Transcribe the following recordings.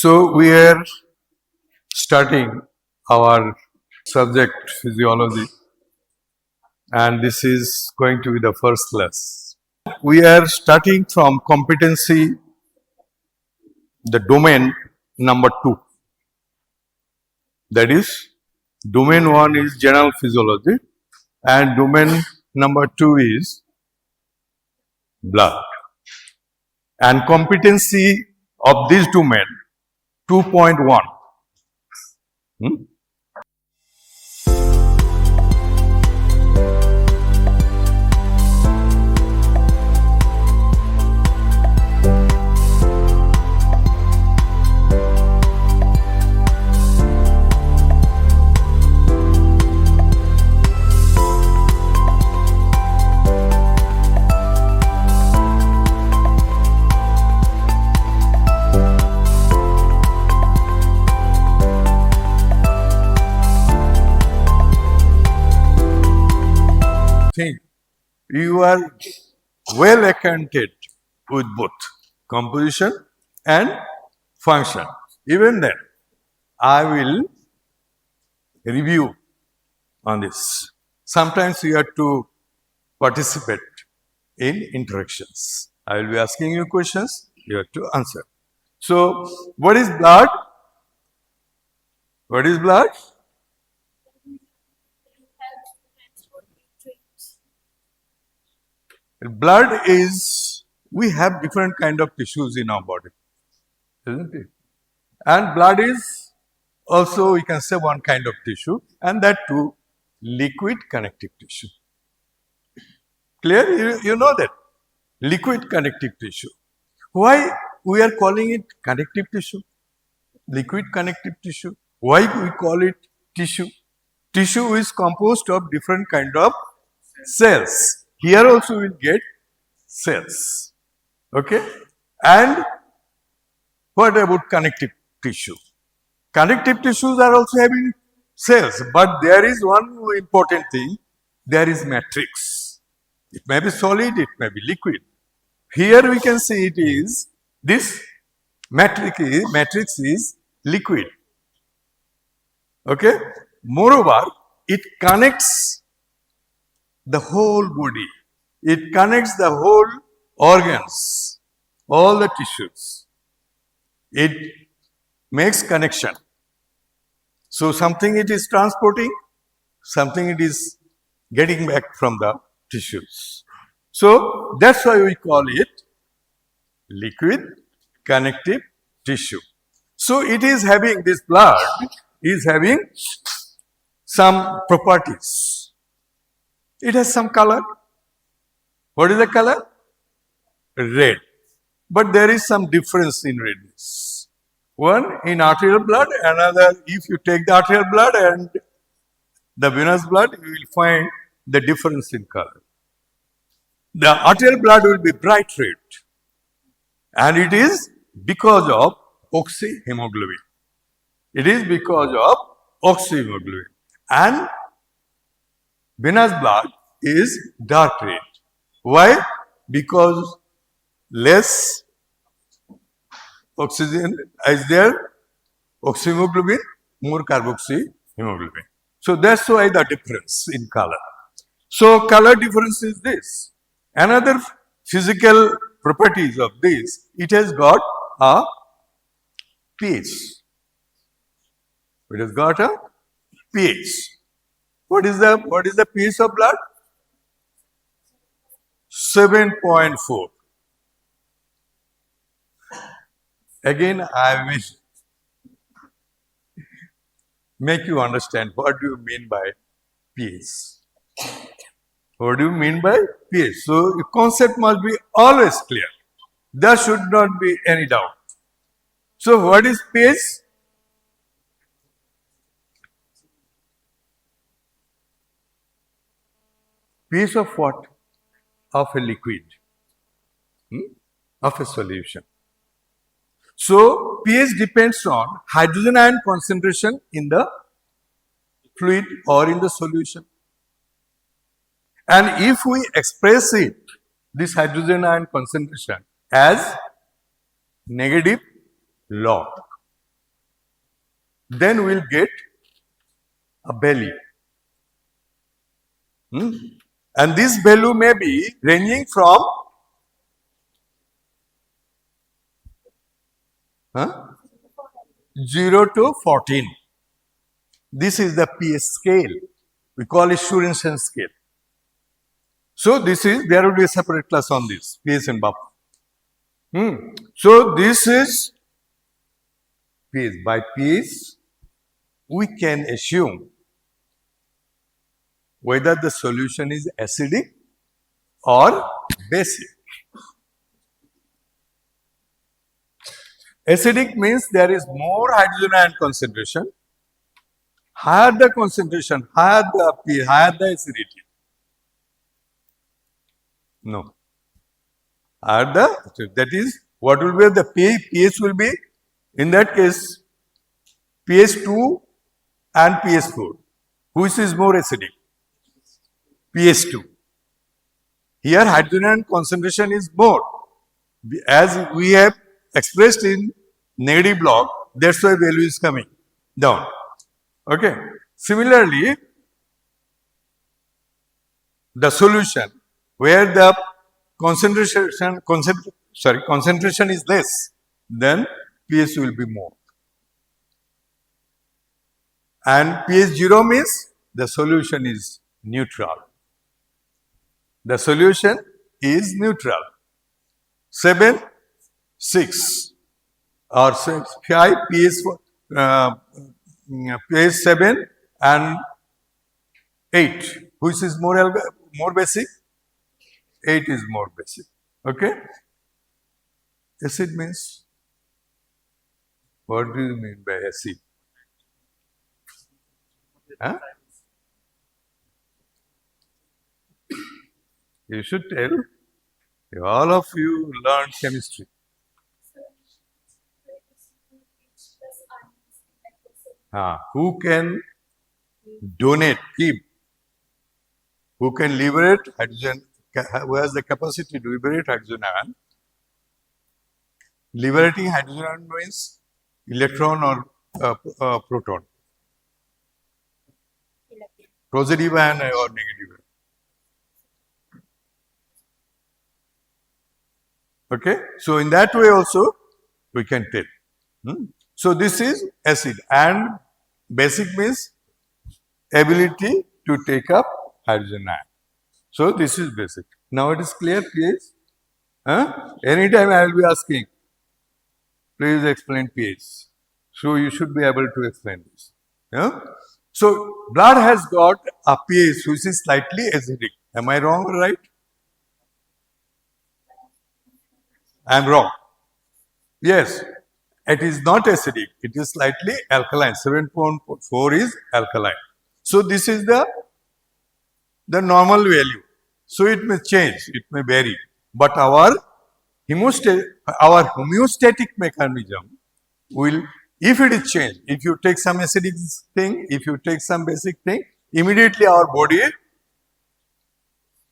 So we are starting our subject physiology, and this is going to be the first class. We are starting from competency, the domain number 2. That is, domain 1 is general physiology and domain number 2 is blood. And competency of this domain 2.1. Think you are well acquainted with both composition and function. Even then, I will review on this. Sometimes you have to participate in interactions. I will be asking you questions, you have to answer. So, what is blood? What is blood? Blood is, we have different kind of tissues in our body, isn't it? And blood is also, we can say, one kind of tissue, and that too, liquid connective tissue. Clear? You know that. Liquid connective tissue. Why we are calling it connective tissue? Liquid connective tissue. Why we call it tissue? Tissue is composed of different kind of cells. Here also we will get cells, okay? And what about connective tissue? Connective tissues are also having cells, but there is one important thing, there is matrix. It may be solid, it may be liquid. Here we can see it is, this matrix is liquid, okay? Moreover, it connects the whole body. It connects the whole organs, all the tissues. It makes connection. So something it is transporting, something it is getting back from the tissues. So that's why we call it liquid connective tissue. So it is having, this blood is having some properties. It has some color. What is the color? Red. But there is some difference in redness. One in arterial blood, another, if you take the arterial blood and the venous blood, you will find the difference in color. The arterial blood will be bright red, and it is because of oxyhemoglobin. It is because of oxyhemoglobin. And venous blood is dark red. Why? Because less oxygen is there, oxyhemoglobin, more carboxyhemoglobin. So that's why the difference in color. So color difference is this. Another physical properties of this, it has got a pH. It has got a pH. What is the pH of blood? 7.4. Again, I will make you understand what do you mean by pH. What do you mean by pH? So, the concept must be always clear. There should not be any doubt. So, what is pH? pH of what? Of a liquid, of a solution. So, pH depends on hydrogen ion concentration in the fluid or in the solution. And if we express it, this hydrogen ion concentration, as negative log, then we'll get a belly. And this value may be ranging from 0 to 14. This is the pH scale. We call it Shurensen scale. So this is, there will be a separate class on this, pH and buffer. So this is pH. By pH, we can assume whether the solution is acidic or basic. Acidic means there is more hydrogen ion concentration. Higher the concentration, higher the pH, higher the acidity. No. Higher the, that is, what will be the pH will be, in that case, pH 2 and pH 4. Which is more acidic? pH 2. Here hydrogen ion concentration is more. As we have expressed in negative block, that's why value is coming down. Okay. Similarly, the solution where the concentration is less, then pH will be more. And pH 0 means the solution is neutral. The solution is neutral. 7, 6 or 6, 5 pH 7 and 8. Which is more basic? 8 is more basic. Okay. Acid means, what do you mean by acid? Huh? You should tell. All of you learned chemistry. Who can donate, keep? Who can liberate hydrogen? Who has the capacity to liberate hydrogen ion? Liberating hydrogen ion means electron or proton. Positive ion or negative ion. Okay, so in that way also we can tell. So this is acid, and basic means ability to take up hydrogen ion. So this is basic. Now it is clear, please. Anytime I will be asking, please explain pH. So you should be able to explain this. So blood has got a pH which is slightly acidic. Am I wrong or right? I am wrong. Yes, it is not acidic. It is slightly alkaline. 7.4 is alkaline. So this is the normal value. So it may change, it may vary. But our homeostatic mechanism will, if it is changed, if you take some acidic thing, if you take some basic thing, immediately our body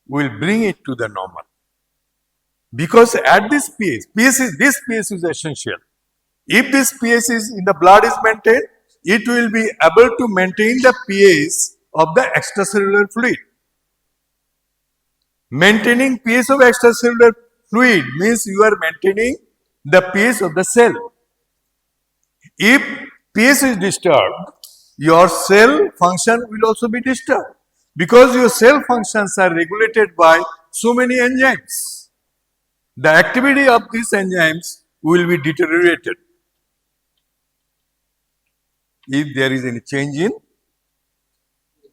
will bring it to the normal. Because at this pH is essential. If this pH is in the blood is maintained, it will be able to maintain the pH of the extracellular fluid. Maintaining pH of extracellular fluid means you are maintaining the pH of the cell. If pH is disturbed, your cell function will also be disturbed, because your cell functions are regulated by so many enzymes. The activity of these enzymes will be deteriorated if there is any change in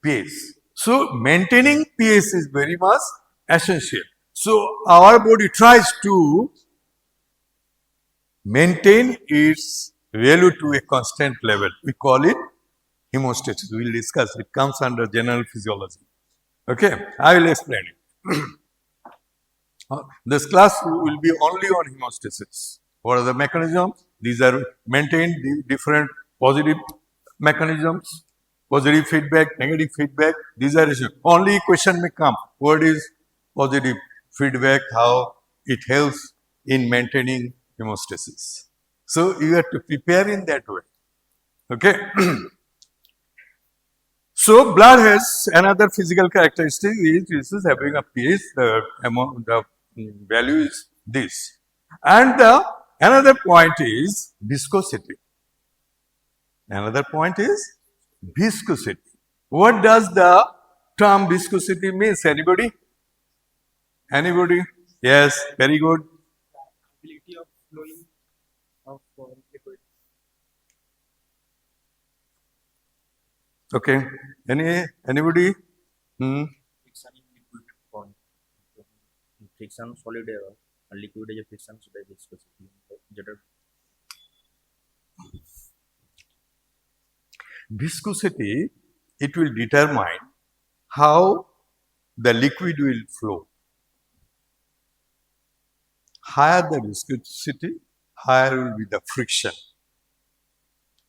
pH. So maintaining pH is very much essential. So our body tries to maintain its value to a constant level. We call it homeostasis. We will discuss. It comes under general physiology. Okay, I will explain it. This class will be only on homeostasis. What are the mechanisms? These are maintained different positive mechanisms, positive feedback, negative feedback. These are issues. Only question may come. What is positive feedback? How it helps in maintaining homeostasis? So you have to prepare in that way. Okay. So blood has another physical characteristic is this is having a pH, the amount, the value is this. And the another point is viscosity. Another point is viscosity. What does the term viscosity means? Anybody? Anybody? Yes, very good. Ability of flowing of liquid. Okay. Anybody? Friction in liquid form. Friction solid and liquid is a friction so that viscosity. Viscosity, it will determine how the liquid will flow. Higher the viscosity, higher will be the friction,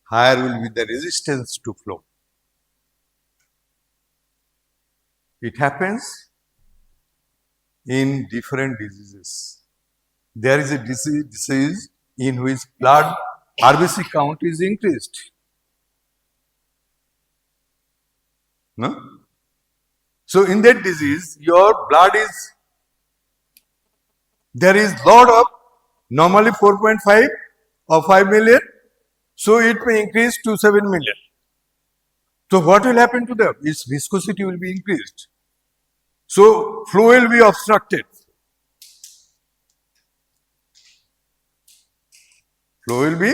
higher will be the resistance to flow. It happens in different diseases. There is a disease in which blood RBC count is increased. No? So in that disease, your blood is, there is lot of, normally 4.5 or 5 million, so it may increase to 7 million. So what will happen to them? Its viscosity will be increased. So flow will be obstructed. Flow will be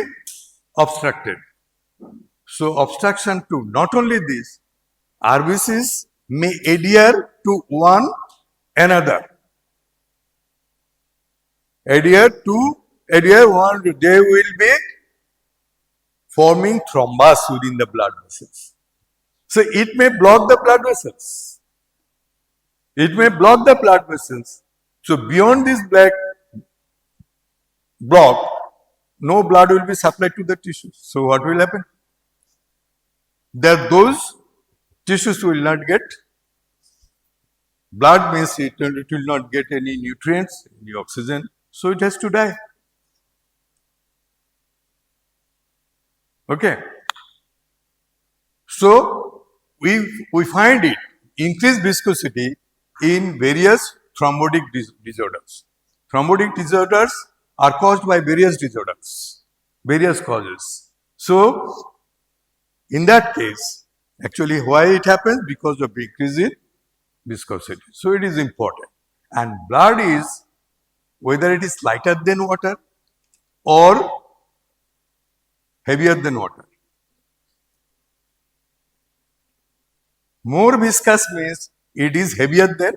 obstructed. So obstruction to not only this, RBCs may adhere to one another. Adhere one, they will be forming thrombus within the blood vessels. So it may block the blood vessels. It may block the blood vessels. So beyond this black block, no blood will be supplied to the tissues. So what will happen? That those tissues will not get blood, means it will not get any nutrients, any oxygen, so it has to die. Okay. So we find it increased viscosity in various thrombotic disorders. Thrombotic disorders are caused by various disorders, various causes. So in that case, actually why it happens? Because of increase in viscosity. So it is important. And blood is, whether it is lighter than water or heavier than water. More viscous means it is heavier than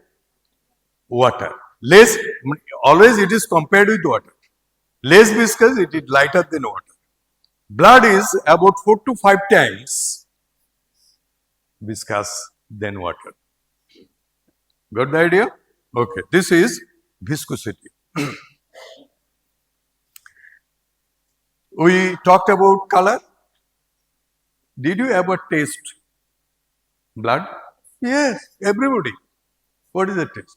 water. Less, always it is compared with water. Less viscous, it is lighter than water. Blood is about 4 to 5 times viscous than water. Got the idea? Okay, this is viscosity. We talked about color. Did you ever taste blood? Yes, everybody. What is the taste?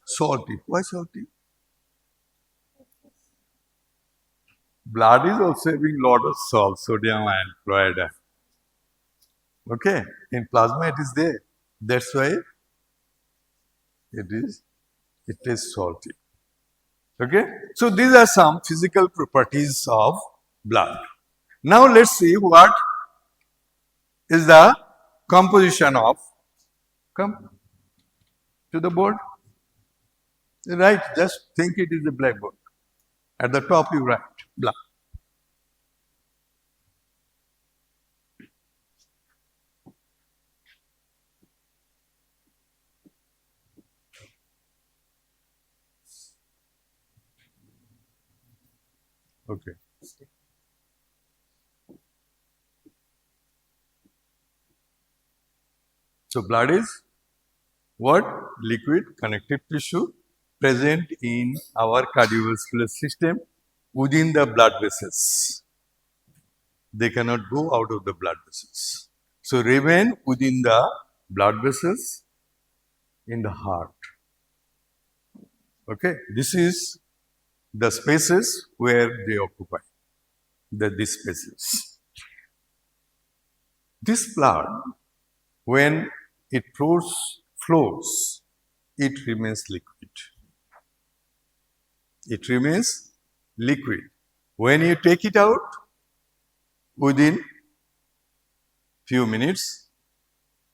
Salty. Why salty? Blood is also having lot of salt, sodium and chloride. Okay, in plasma it is there. That's why it is salty. Okay, so these are some physical properties of blood. Now let's see what is the composition of, come to the board. Right, just think it is a blackboard. At the top you write blood. Okay. So blood is what? Liquid connective tissue present in our cardiovascular system within the blood vessels. They cannot go out of the blood vessels. So remain within the blood vessels in the heart. Okay, this is the spaces where they occupy. this species. This blood, when it flows, it remains liquid. It remains liquid. When you take it out, within few minutes,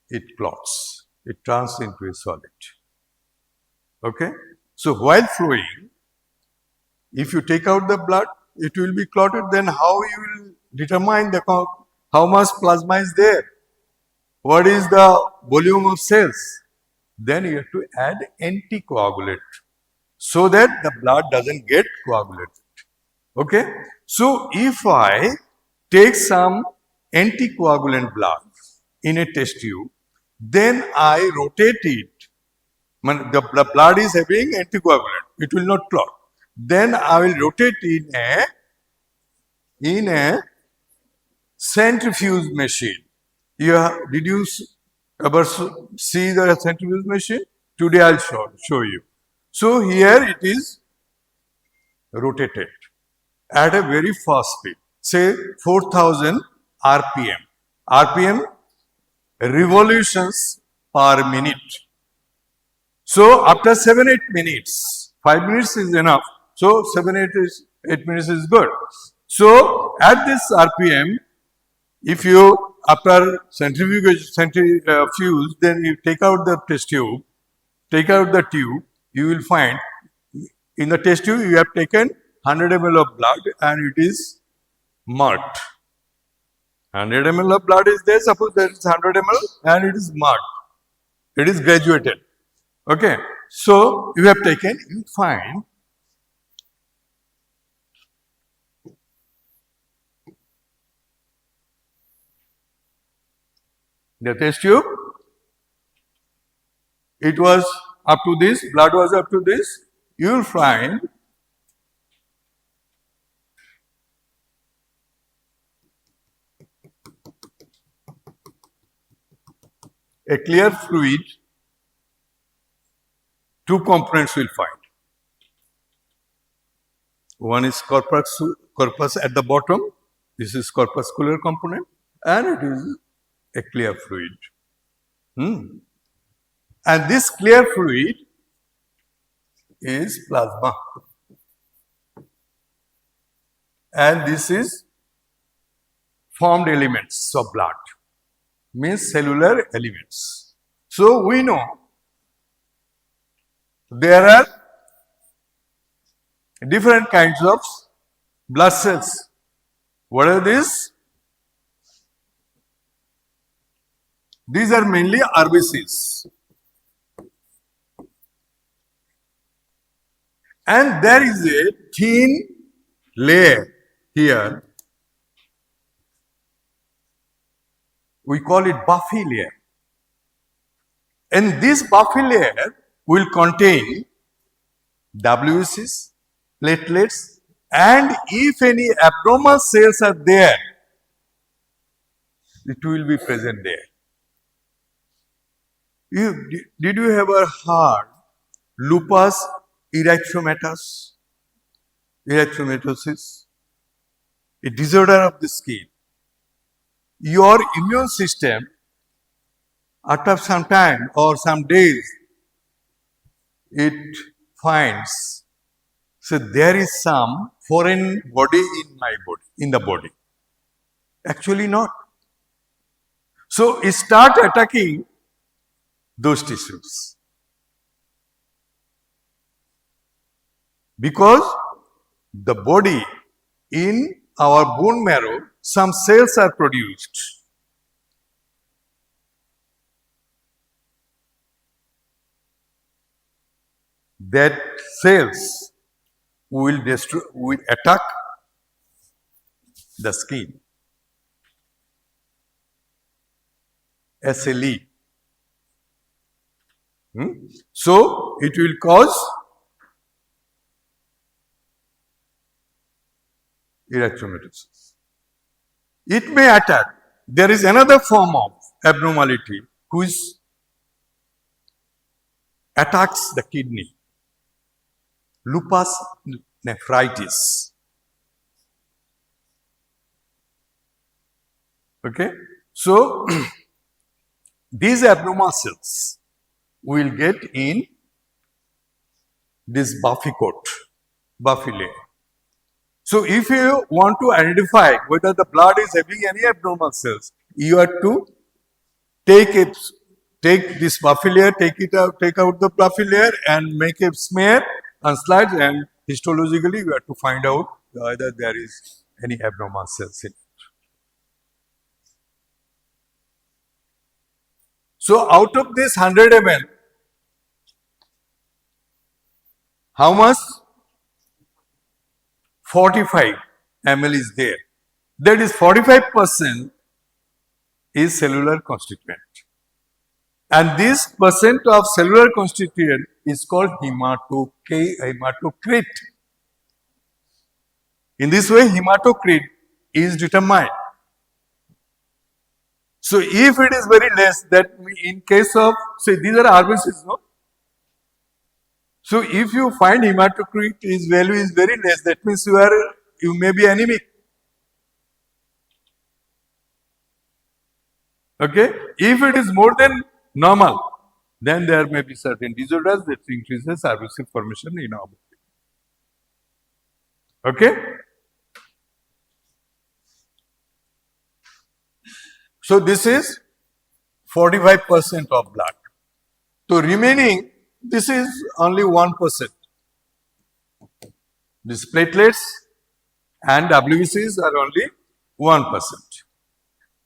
it clots. It turns into a solid. Okay? So while flowing, if you take out the blood, it will be clotted. Then how you will determine how much plasma is there? What is the volume of cells? Then you have to add anticoagulant so that the blood doesn't get coagulated. Okay? So if I take some anticoagulant blood in a test tube, then I rotate it. The blood is having anticoagulant, it will not clot. Then I will rotate in a centrifuge machine. Did you ever see the centrifuge machine? Today I'll show you. So here it is rotated at a very fast speed, say 4000 RPM. RPM, revolutions per minute. So after 7-8 minutes, 5 minutes is enough. So 8 minutes is good. So at this RPM, if you after centrifuge, then you take out the test tube, you will find in the test tube you have taken 100 ml of blood and it is marked. 100 ml of blood is there, suppose there is 100 ml and it is marked. It is graduated. Okay. So you have taken, you find the test tube, it was up to this, blood was up to this, you will find a clear fluid, two components will find. One is corpus at the bottom, this is corpuscular component, and it is a clear fluid. And this clear fluid is plasma. And this is formed elements of blood, means cellular elements. So we know there are different kinds of blood cells. What are these? These are mainly RBCs. And there is a thin layer here. We call it buffy layer. And this buffy layer will contain WCs, platelets, and if any abnormal cells are there, it will be present there. Did you ever heard lupus erythematosus? Erythematosus, a disorder of the skin. Your immune system, after some time or some days, it finds, so there is some foreign body in the body. Actually not. So it start attacking those tissues. Because the body, in our bone marrow, some cells are produced. That cells will attack the skin. SLE. So it will cause erythematosus. It may attack. There is another form of abnormality which attacks the kidney. Lupus nephritis. Okay. So, these abnormal cells will get in this buffy coat, buffy layer. So, if you want to identify whether the blood is having any abnormal cells, you have to take this buffy layer, take out the buffy layer and make a smear and slide, and histologically you have to find out whether there is any abnormal cells in it. So, out of this 100 ml, how much? 45 ml is there. That is 45% is cellular constituent. And this percent of cellular constituent is called hematocrit. In this way, hematocrit is determined. So, if it is very less, that in case of, say, these are RBCs, no? So, if you find hematocrit value is very less, that means you may be anemic. Okay? If it is more than normal, then there may be certain disorders that increases RBC formation in our body. Okay? So, this is 45% of blood. So, remaining, this is only 1%. These platelets and WBCs are only 1%.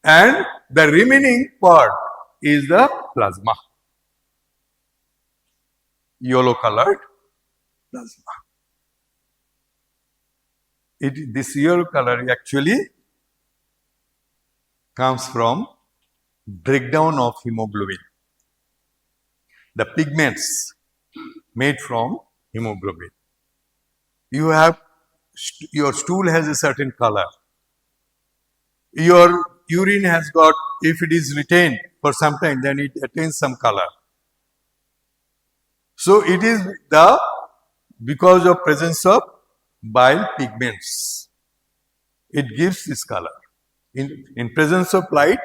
And the remaining part is the plasma, yellow colored plasma. This yellow color actually comes from breakdown of hemoglobin, the pigments made from hemoglobin. Your stool has a certain color. Your urine has got, if it is retained for some time, then it attains some color. So, it is because of presence of bile pigments, it gives this color. In presence of light,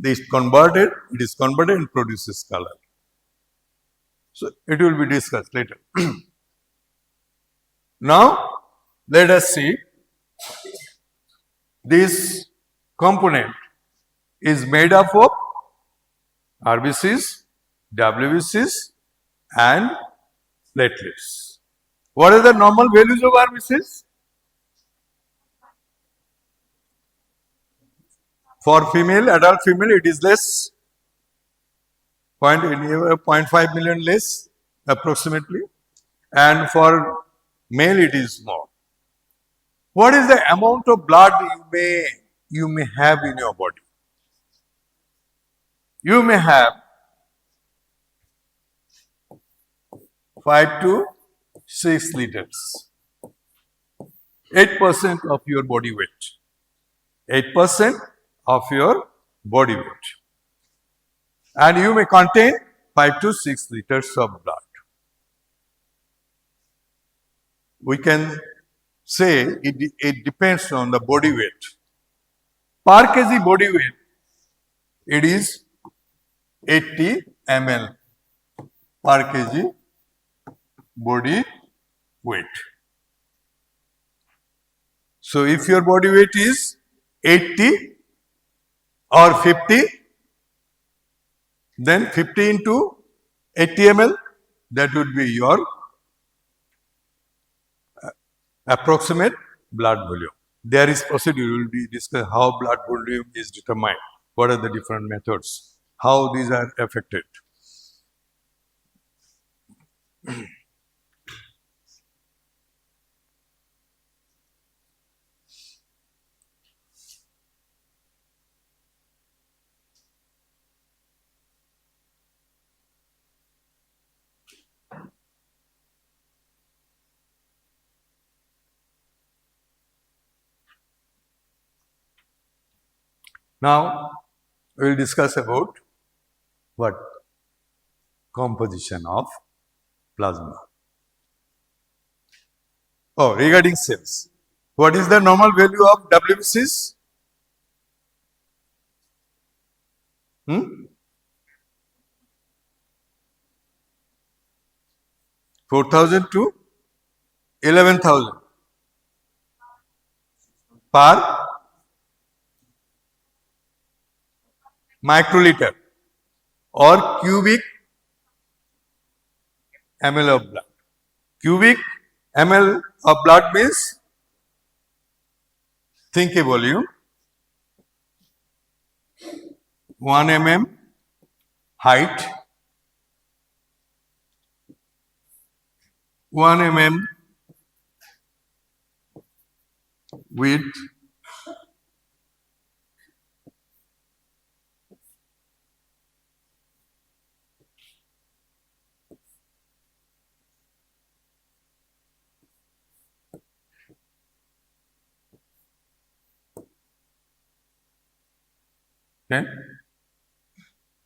it is converted and produces color. So, it will be discussed later. Now, let us see, this component is made up of RBCs, WBCs and platelets. What are the normal values of RBCs? For female, adult female, it is less, 0.5 million less approximately, and for male it is more. What is the amount of blood you may have in your body? You may have 5 to 6 liters, 8% of your body weight, 8% of your body weight, and you may contain 5 to 6 liters of blood. We can say it depends on the body weight. Per kg body weight, it is 80 ml per kg body weight. So, if your body weight is 80 or 50, then 50 into 80 ml, that would be your approximate blood volume. There is procedure, we will discuss how blood volume is determined, what are the different methods, how these are affected. Now, we will discuss about what? Composition of plasma. Oh, regarding cells, what is the normal value of WBCs? Hmm? 4,000 to 11,000 per microliter or cubic ml of blood. Cubic ml of blood means, think a volume, 1 mm height, 1 mm width, okay?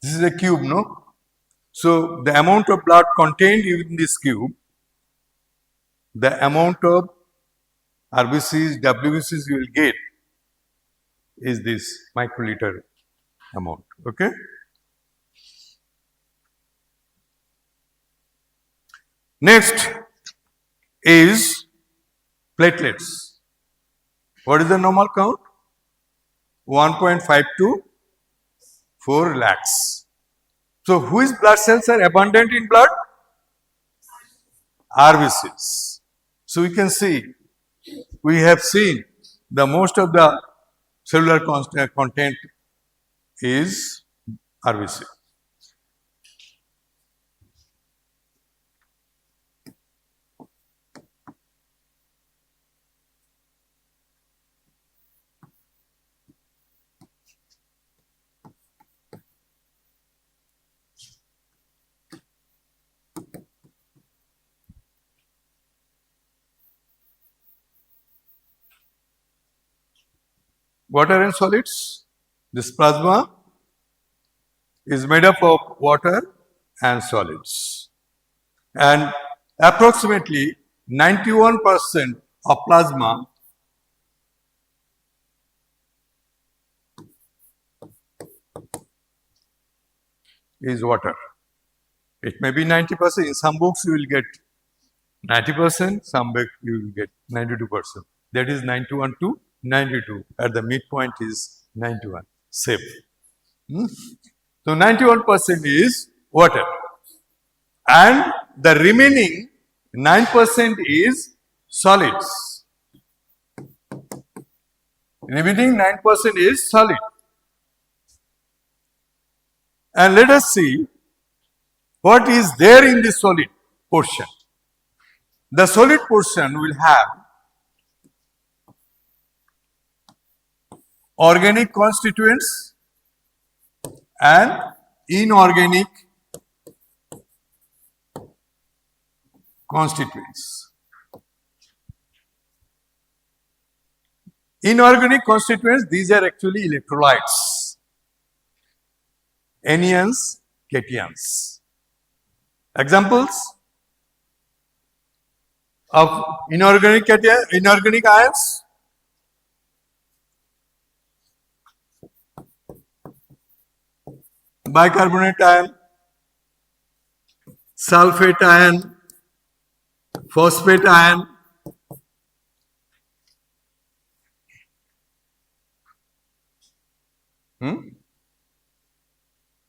This is a cube, no? So the amount of blood contained in this cube, the amount of RBCs, WBCs you will get is this microliter amount, okay? Next is platelets. What is the normal count? 1.5 to 4 lakhs. So whose blood cells are abundant in blood? RBCs. So we can see, we have seen the most of the cellular content is RBC. Water and solids. This plasma is made up of water and solids. And approximately 91% of plasma is water. It may be 90%. In some books you will get 90%, some book you will get 92%. That is 91 to 92. At the midpoint is 91. Safe. So 91% is water. And the remaining 9% is solids. Remaining 9% is solid. And let us see what is there in the solid portion. The solid portion will have organic constituents and inorganic constituents. Inorganic constituents, these are actually electrolytes, anions, cations. Examples of inorganic ions: bicarbonate ion, sulfate ion, phosphate ion,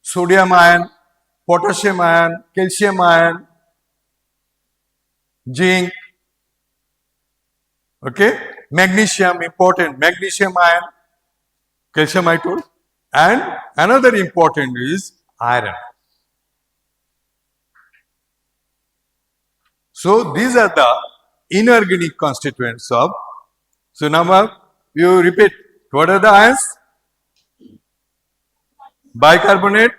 sodium ion, potassium ion, calcium ion, zinc, okay, magnesium, important, magnesium ion, calcium I told, and another important is iron. So these are the inorganic constituents of. So now you repeat, what are the ions? Bicarbonate,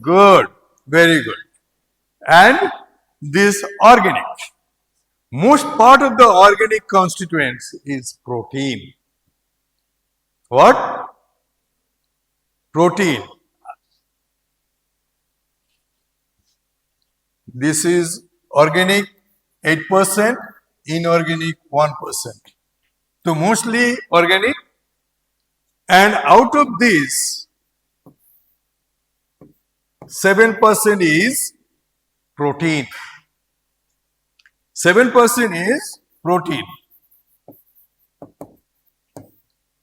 good, very good. And this organic. Most part of the organic constituents is protein. What? Protein. This is organic 8%, inorganic 1%. So mostly organic, and out of this 7% is protein. 7% is protein.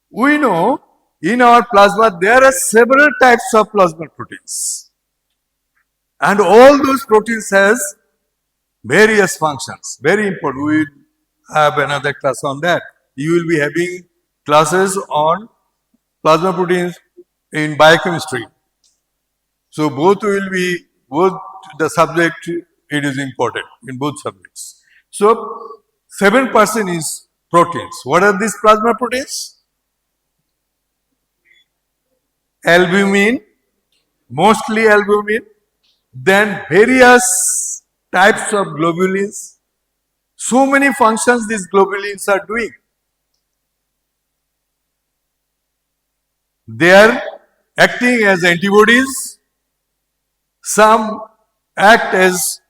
We know in our plasma there are several types of plasma proteins, and all those proteins has various functions. Very important. We will have another class on that. You will be having classes on plasma proteins in biochemistry. So both the subject, it is important in both subjects. So 7% is proteins. What are these plasma proteins? Albumin, mostly albumin, then various types of globulins. So many functions these globulins are doing. They are acting as antibodies. Some act as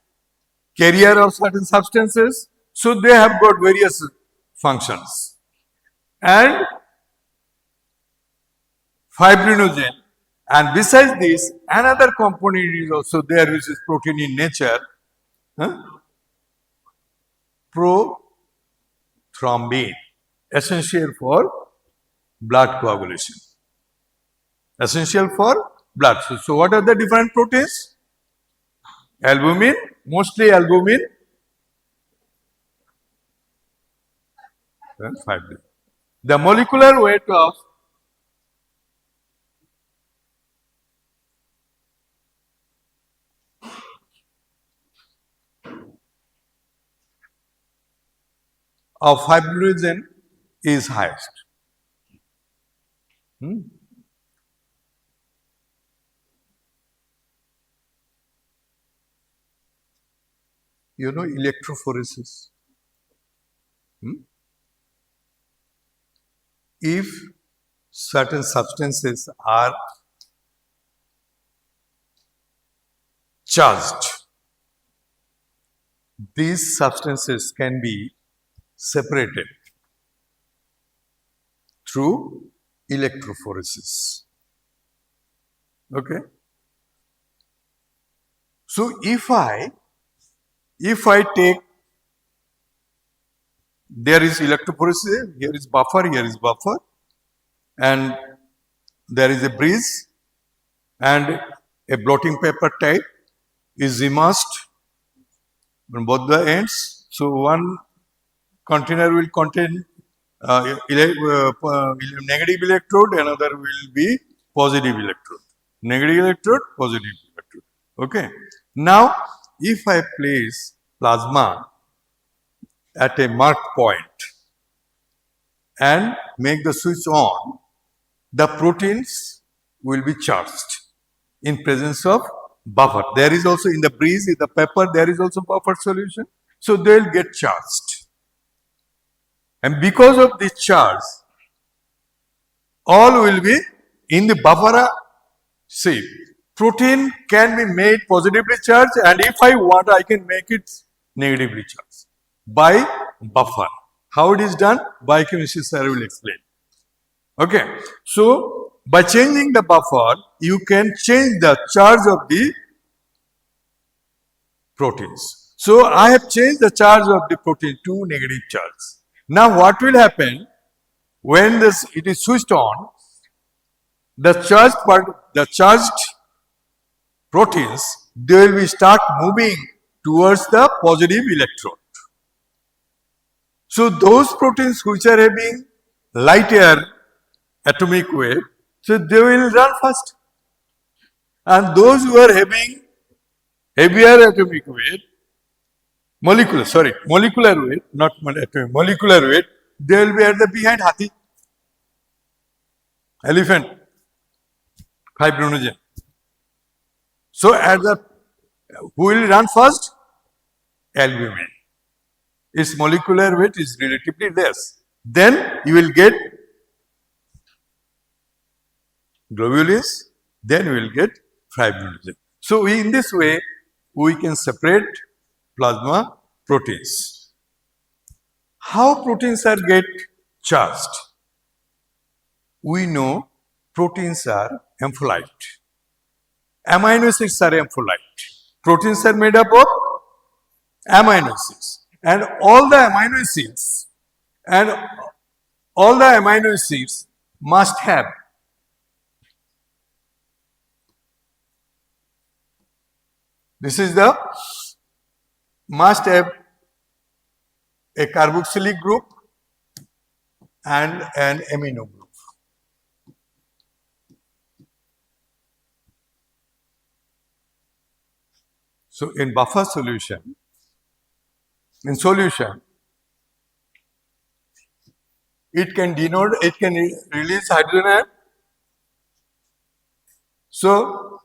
carrier of certain substances. So they have got various functions. And fibrinogen. And besides this, another component is also there, which is protein in nature. Prothrombin, essential for blood coagulation. Essential for blood. So what are the different proteins? Albumin, mostly albumin, and fibrin. The molecular weight of fibrinogen is highest. You know electrophoresis. If certain substances are charged, these substances can be separated through electrophoresis. Okay. So if I take, there is electrophoresis, here is buffer, and there is a breeze, and a blotting paper type is immersed on both the ends. So one container will contain negative electrode, another will be positive electrode. Negative electrode, positive electrode. Okay. Now, if I place plasma at a marked point and make the switch on, the proteins will be charged in presence of buffer. There is also in the breeze, in the pepper, there is also buffer solution. So they will get charged. And because of this charge, all will be in the buffer. See, protein can be made positively charged, and if I want, I can make it negatively charged by buffer. How it is done? Biochemistry sir will explain. Okay. So, by changing the buffer, you can change the charge of the proteins. So, I have changed the charge of the protein to negative charge. Now, what will happen when it is switched on? The charged proteins, they will start moving towards the positive electrode. So those proteins which are having lighter atomic weight, so they will run fast. And those who are having heavier atomic weight, molecular weight, not atomic, molecular weight, they will be at the behind hathi, elephant, fibrinogen. So who will run first? Albumin. Its molecular weight is relatively less. Then you will get globulins, then you will get fibrinogen. So in this way, we can separate plasma proteins. How proteins are get charged. We know proteins are ampholyte. Amino acids are ampholyte. Proteins are made up of amino acids. And all the amino acids must have must have a carboxylic group and an amino group. So in buffer solution, it can release hydrogen ion. So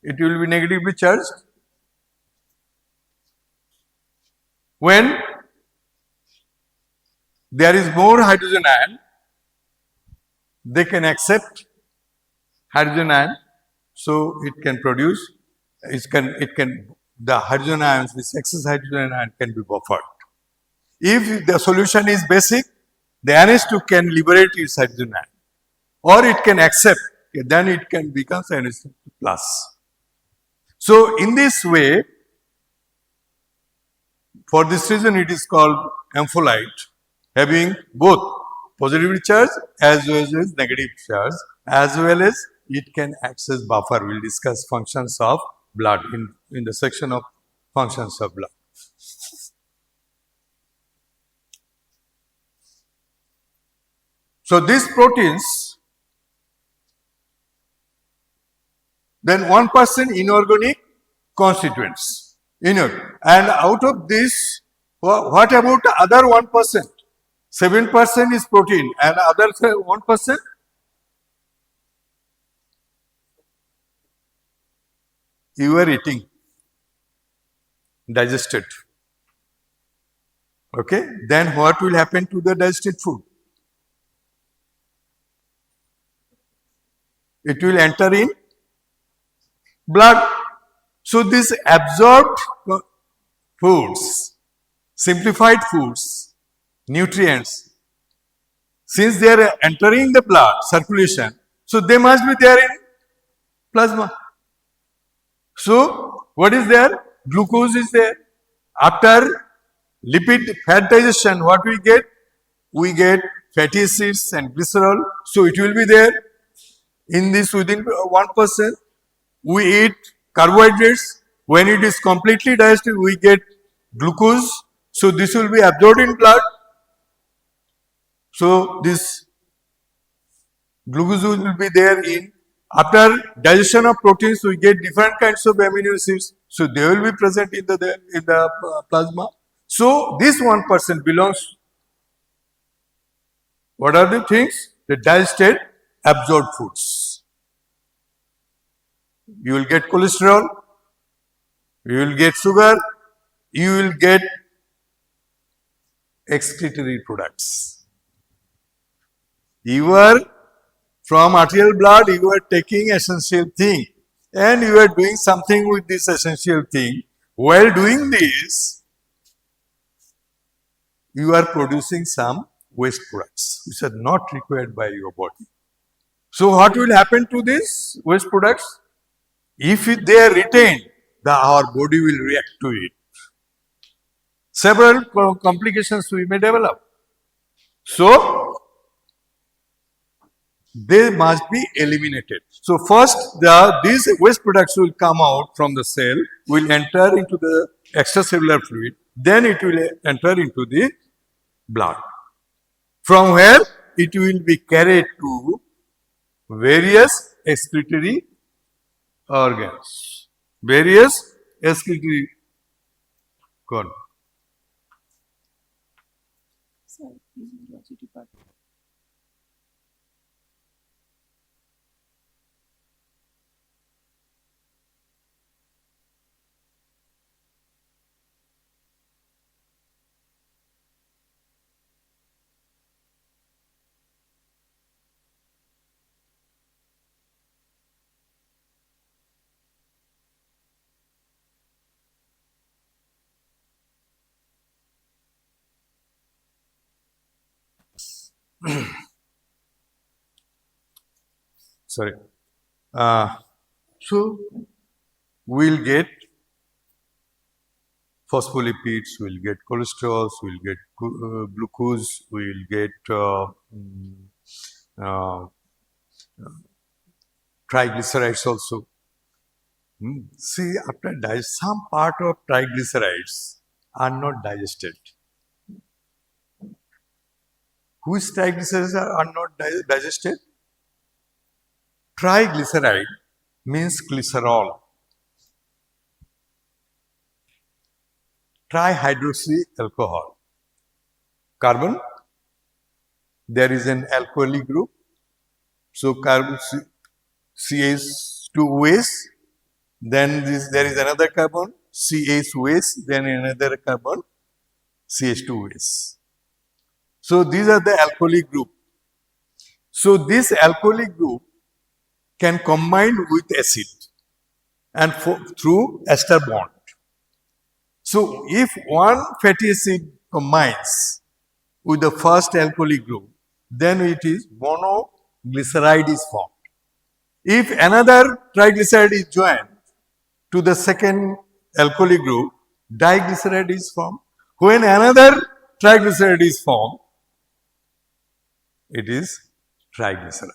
it will be negatively charged. When there is more hydrogen ion, they can accept hydrogen ion, so it can produce, the hydrogen ions, this excess hydrogen ion can be buffered. If the solution is basic, the NH2 can liberate its hydrogen ion, or it can accept, then it can become NH2 plus. So in this way, for this reason it is called ampholyte, having both positively charged as well as negative charge, as well as it can access buffer. We will discuss functions of blood in the section of functions of blood. So these proteins, then 1% inorganic constituents, inert. And out of this, what about the other 1%? 7% is protein and other 1%? You are eating, digested. Okay, then what will happen to the digested food? It will enter in blood. So these absorbed foods, simplified foods, nutrients, since they are entering the blood circulation, so they must be there in plasma. So what is there? Glucose is there. After lipid fat digestion, what we get? We get fatty acids and glycerol. So it will be there in this within 1%. We eat carbohydrates. When it is completely digested, we get glucose. So this will be absorbed in blood. So this glucose will be there in. After digestion of proteins, we get different kinds of amino acids. So they will be present in the plasma. So this 1% belongs. What are the things? The digested, absorbed foods. You will get cholesterol, you will get sugar, you will get excretory products. You are from arterial blood, you are taking essential thing and you are doing something with this essential thing. While doing this, you are producing some waste products which are not required by your body. So what will happen to these waste products? If they are retained, our body will react to it. Several complications we may develop. So they must be eliminated. So first, these waste products will come out from the cell, will enter into the extracellular fluid, then it will enter into the blood. From where it will be carried to various excretory organs. Various excretory organs. Sorry. So we'll get phospholipids, we'll get cholesterol, we'll get glucose, we'll get uh, triglycerides also. See, after some part of triglycerides are not digested. Which triglycerides are not digested? Triglyceride means glycerol. Trihydroxy alcohol. Carbon, there is an alcoholic group. So carbon CH2OH, then there is another carbon CH2OH, then another carbon CH2OH. So these are the alcoholic group. So this alcoholic group can combine with acid and through ester bond. So if one fatty acid combines with the first alcoholic group, then it is monoglyceride is formed. If another triglyceride is joined to the second alcoholic group, diglyceride is formed. When another triglyceride is formed, it is triglyceride.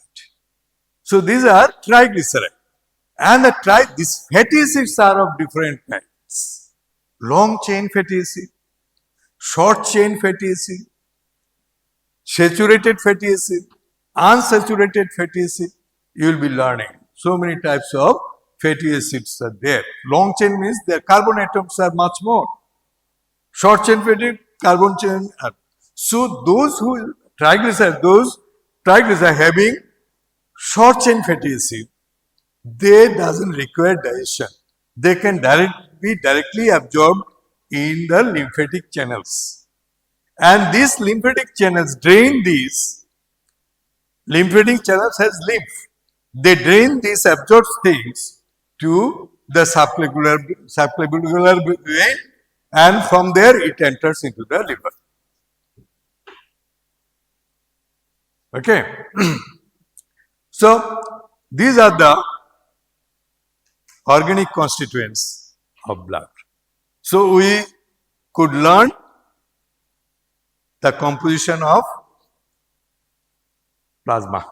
So these are triglyceride. And these fatty acids are of different kinds. Long chain fatty acid, short chain fatty acid, saturated fatty acid, unsaturated fatty acid. You will be learning. So many types of fatty acids are there. Long chain means their carbon atoms are much more. Short chain fatty, carbon chain. So those triglycerides having short chain fatty acid, they doesn't require digestion. They can be directly absorbed in the lymphatic channels. And these lymphatic channels drain these. Lymphatic channels has lymph. They drain these absorbed things to the subclavicular vein, and from there it enters into the liver. Okay. So these are the organic constituents of blood. So we could learn the composition of plasma.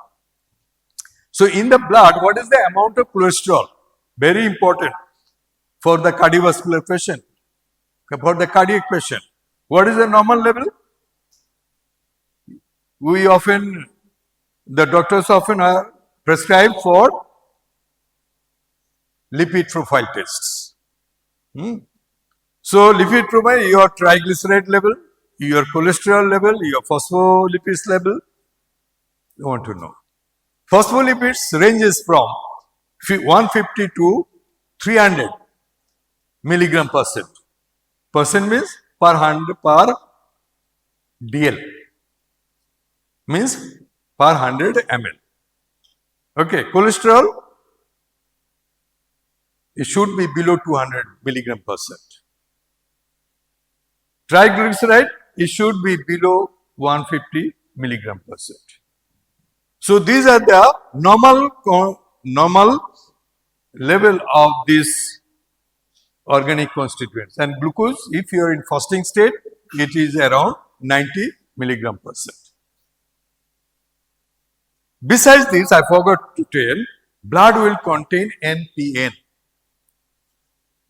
So in the blood, what is the amount of cholesterol? Very important for the cardiovascular patient, for the cardiac patient. What is the normal level? The doctors often are prescribed for lipid profile tests. So lipid profile, your triglyceride level, your cholesterol level, your phospholipids level, you want to know. Phospholipids ranges from 150 to 300 milligram per cent. Percent means per DL. Means per 100 ml. Okay, cholesterol, it should be below 200 milligram per cent. Triglyceride, it should be below 150 milligram per cent. So these are the normal level of these organic constituents. And glucose, if you are in fasting state, it is around 90 milligram per cent. Besides this, I forgot to tell, blood will contain NPN.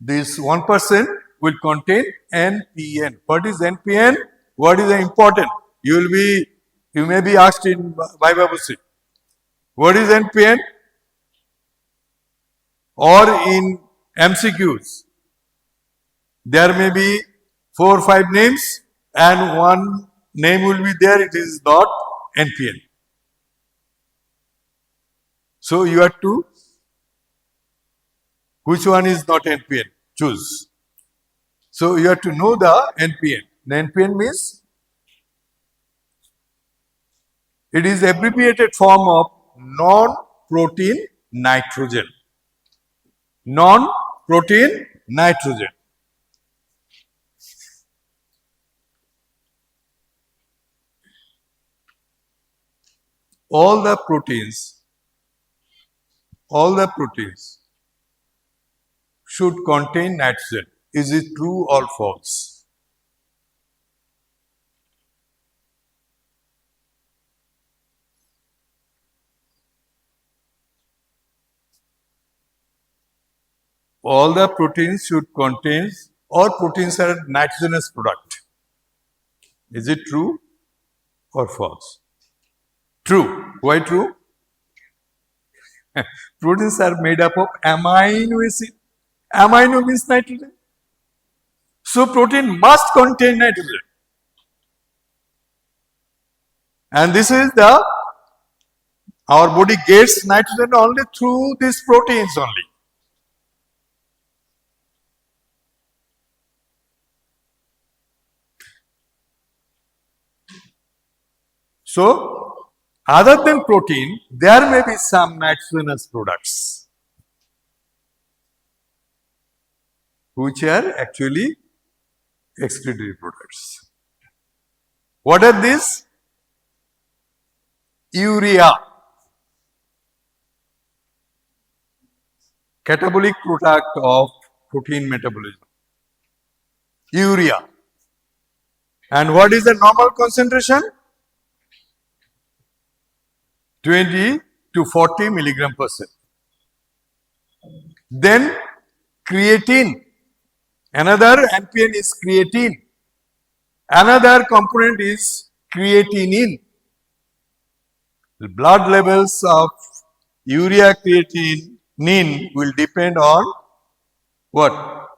This 1% will contain NPN. What is NPN? What is important? You may be asked in Bible. What is NPN? Or in MCQs, there may be 4 or 5 names and one name will be there, it is not NPN. So you have to, which one is not NPN? Choose. So you have to know the NPN. The NPN means it is abbreviated form of non-protein nitrogen. Non-protein nitrogen. all the proteins should contain nitrogen. Is it true or false? All the proteins should contain, or proteins are nitrogenous product. Is it true or false? True. Why true? Proteins are made up of amino acid. Amino means nitrogen. So protein must contain nitrogen. And this is our body gets nitrogen only through these proteins only. So, other than protein, there may be some nitrogenous products which are actually excretory products. What are these? Urea, catabolic product of protein metabolism. Urea. And what is the normal concentration? 20 to 40 milligram per cell. Then creatine. Another NPN is creatine. Another component is creatinine. The blood levels of urea creatinine will depend on what?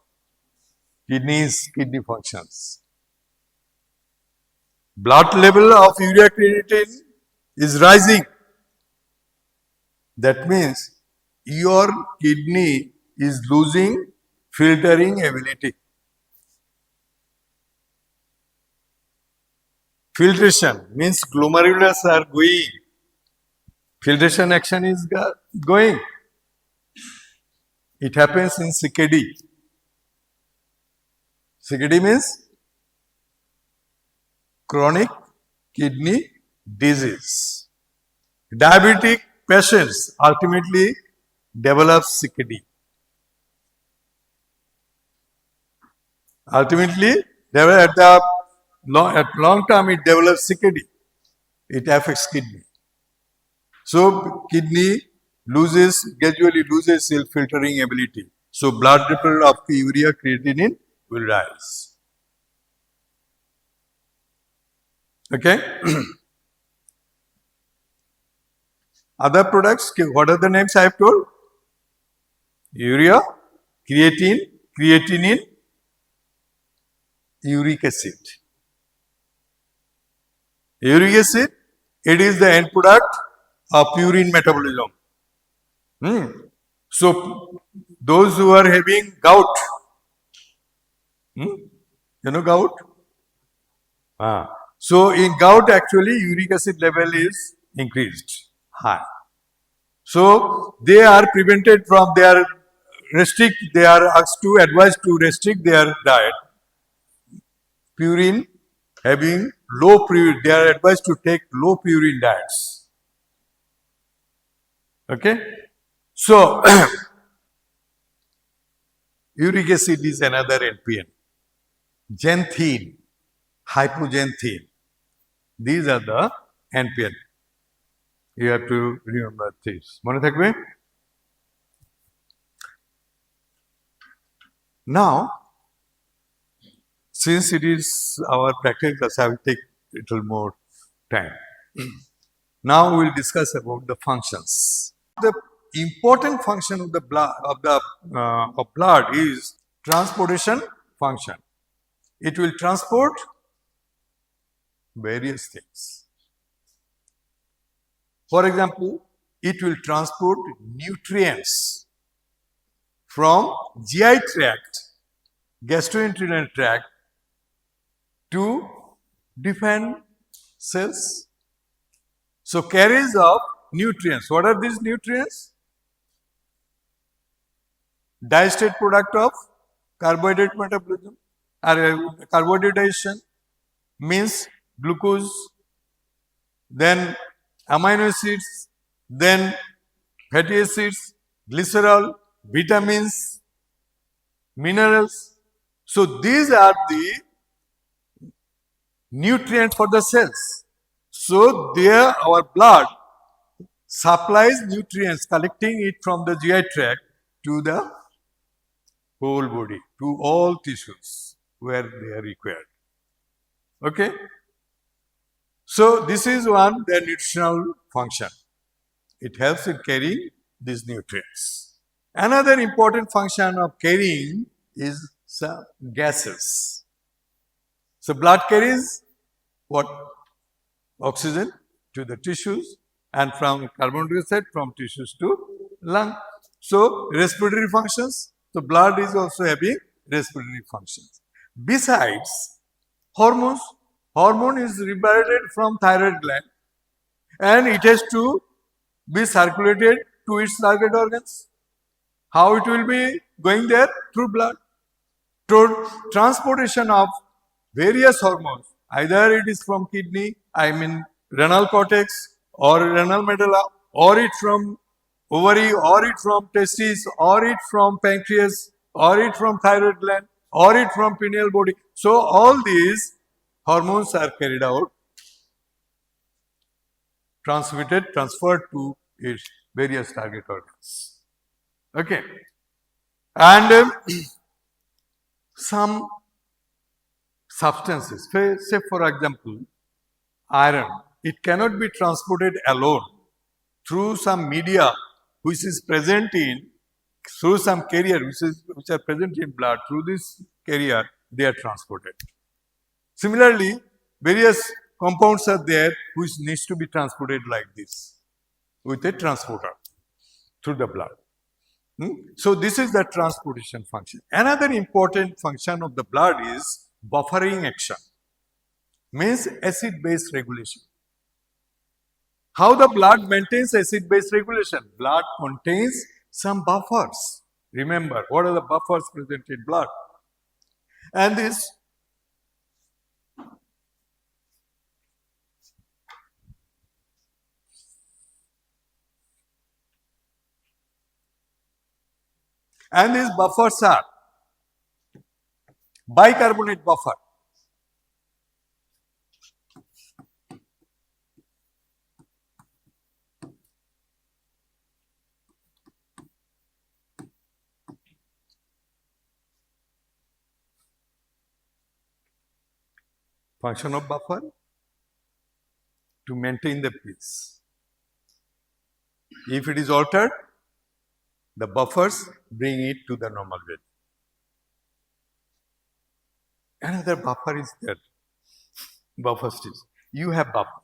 Kidney functions. Blood level of urea creatinine is rising. That means your kidney is losing filtering ability. Filtration means glomerulus are going. Filtration action is going. It happens in CKD. CKD means chronic kidney disease. Diabetic patients ultimately develop CKD. Ultimately, at long term, it develops CKD. It affects kidney. So, kidney gradually loses self-filtering ability. So, blood level of urea creatinine will rise. Okay? Other products, what are the names I have told? Urea, creatinine, uric acid. Uric acid, it is the end product of purine metabolism. So, those who are having gout, you know gout? So, in gout actually uric acid level is increased, high. So, they are prevented from they are advised to restrict their diet. Purine having low purine, they are advised to take low purine diets. Okay? So, uric acid is another NPN. Xanthine, hypoxanthine. These are the NPN. You have to remember this. Mone thakbe? Now, since it is our practical class, I will take a little more time. Now we will discuss about the functions. The important function of the blood is transportation function. It will transport various things. For example, it will transport nutrients from GI tract, gastrointestinal tract to different cells. So, carriers of nutrients. What are these nutrients? Digested product of carbohydrate metabolism or carbohydrate digestion means glucose, then amino acids, then fatty acids, glycerol, vitamins, minerals. So these are the nutrients for the cells. So there our blood supplies nutrients, collecting it from the GI tract to the whole body, to all tissues where they are required. Okay? So this is one, their nutritional function. It helps in carrying these nutrients. Another important function of carrying is some gases. So blood carries what? Oxygen to the tissues, and from carbon dioxide from tissues to lung. So respiratory functions. So blood is also having respiratory functions. Besides hormones, hormone is liberated from thyroid gland and it has to be circulated to its target organs. How it will be going there? Through blood. Through transportation of various hormones, either it is from kidney, renal cortex or renal medulla, or it from ovary, or it from testes, or it from pancreas, or it from thyroid gland, or it from pineal body. So all these hormones are carried out, transferred to its various target organs. Okay. And some substances, say for example, iron, it cannot be transported alone through some media which is present in, through some carrier which are present in blood. Through this carrier they are transported. Similarly, various compounds are there which needs to be transported like this with a transporter through the blood. So this is the transportation function. Another important function of the blood is buffering action, means acid-base regulation. How the blood maintains acid-base regulation? Blood contains some buffers. Remember, what are the buffers present in blood? And this these buffers are bicarbonate buffer. Function of buffer to maintain the peace. If it is altered, the buffers bring it to the normal value. Another buffer is there. Buffer stage. You have buffer.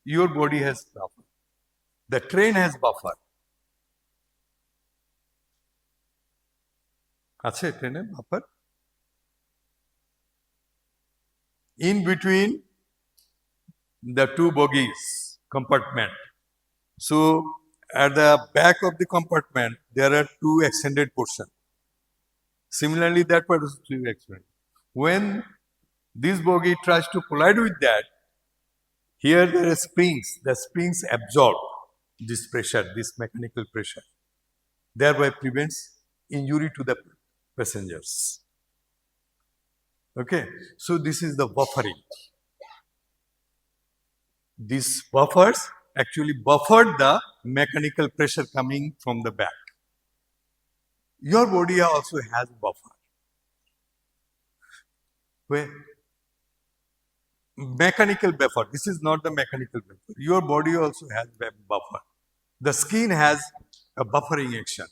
Your body has buffer. The train has buffer. আছে ট্রেনে buffer? In between the two bogies compartment. So at the back of the compartment there are two extended portions. Similarly, that part is extended. When this bogie tries to collide with that, here there are springs. The springs absorb this pressure, this mechanical pressure, thereby prevents injury to the passengers. Okay, so this is the buffering. These buffers actually buffered the mechanical pressure coming from the back. Your body also has buffer. Where? Mechanical buffer. This is not the mechanical buffer. Your body also has buffer. The skin has a buffering action.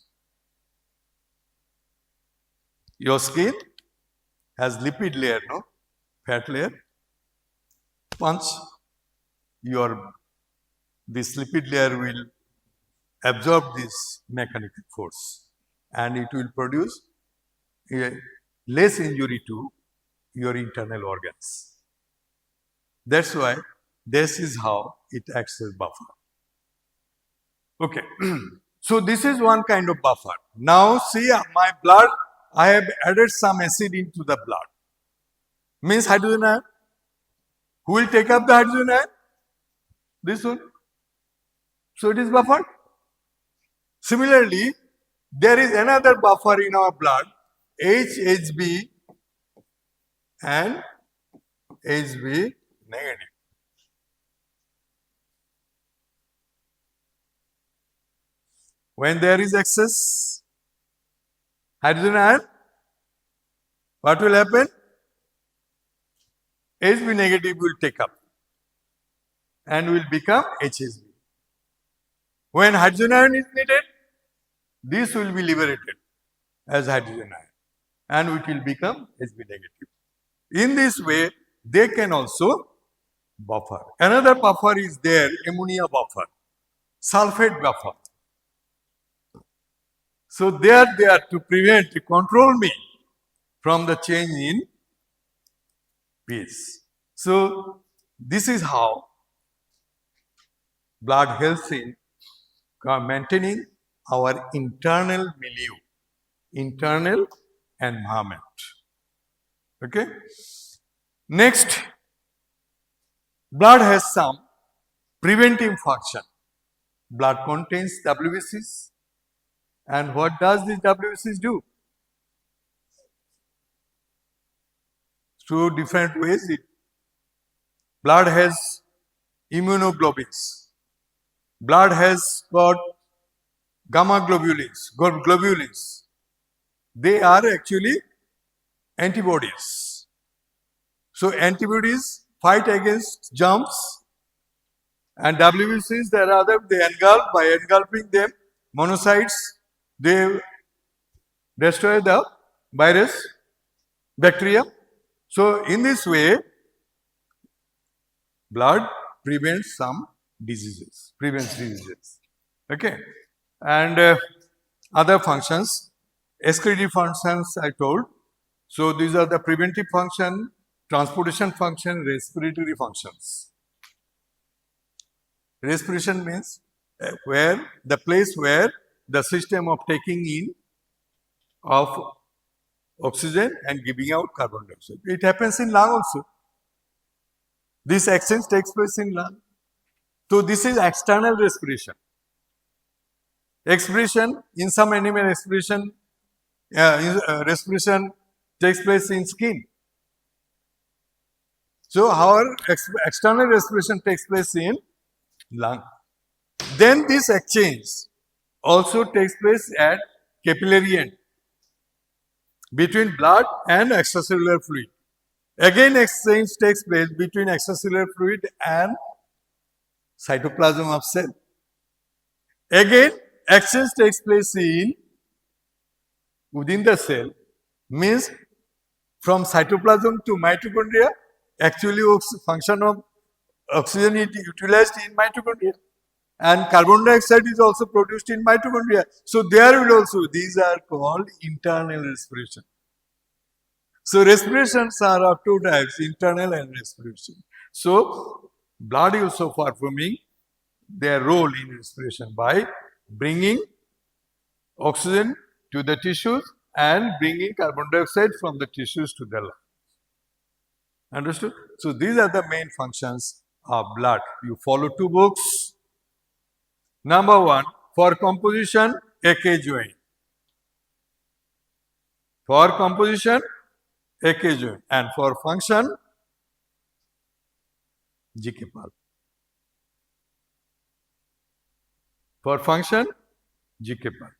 Your skin has lipid layer, no? Fat layer. Once this lipid layer will absorb this mechanical force and it will produce a less injury to your internal organs. That's why this is how it acts as buffer. Okay. So this is one kind of buffer. Now see my blood, I have added some acid into the blood. Means hydrogen ion. Who will take up the hydrogen ion? This one. So it is buffered. Similarly, there is another buffer in our blood, HHB and HB negative. When there is excess hydrogen ion, what will happen? HB negative will take up and will become HSB. When hydrogen ion is needed, this will be liberated as hydrogen ion and it will become HB negative. In this way, they can also buffer. Another buffer is there, ammonia buffer, sulfate buffer. So they are there to prevent, to control me from the change in pH. So this is how blood helps in maintaining our internal milieu, internal environment. Okay. Next, blood has some preventive function. Blood contains WBCs, and what does these WBCs do? Through different ways, blood has immunoglobulins. Blood has got gamma globulins. They are actually antibodies. So antibodies fight against germs, and WBCs, there are other, they engulf, by engulfing them, monocytes, they destroy the virus, bacteria. So in this way, blood prevents some diseases, prevents diseases. Okay. And other functions, excretory functions I told. So these are the preventive function, transportation function, respiratory functions. Respiration means where the place where the system of taking in of oxygen and giving out carbon dioxide. It happens in lung also. This exchange takes place in lung. So this is external respiration. Expiration, in some animal respiration takes place in skin. So our external respiration takes place in lung. Then this exchange also takes place at capillary end between blood and extracellular fluid. Again, exchange takes place between extracellular fluid and cytoplasm of cell. Again, exchange takes place within the cell, means from cytoplasm to mitochondria. Actually, function of oxygen is utilized in mitochondria, and carbon dioxide is also produced in mitochondria. So there will also, these are called internal respiration. So respirations are of two types, internal and respiration. So blood is also performing their role in respiration by bringing oxygen to the tissues and bringing carbon dioxide from the tissues to the lungs. Understood? So these are the main functions of blood. You follow two books. Number one, for composition, AK joint. For composition, AK joint. And for function, GK pulp. For function, GK pulp.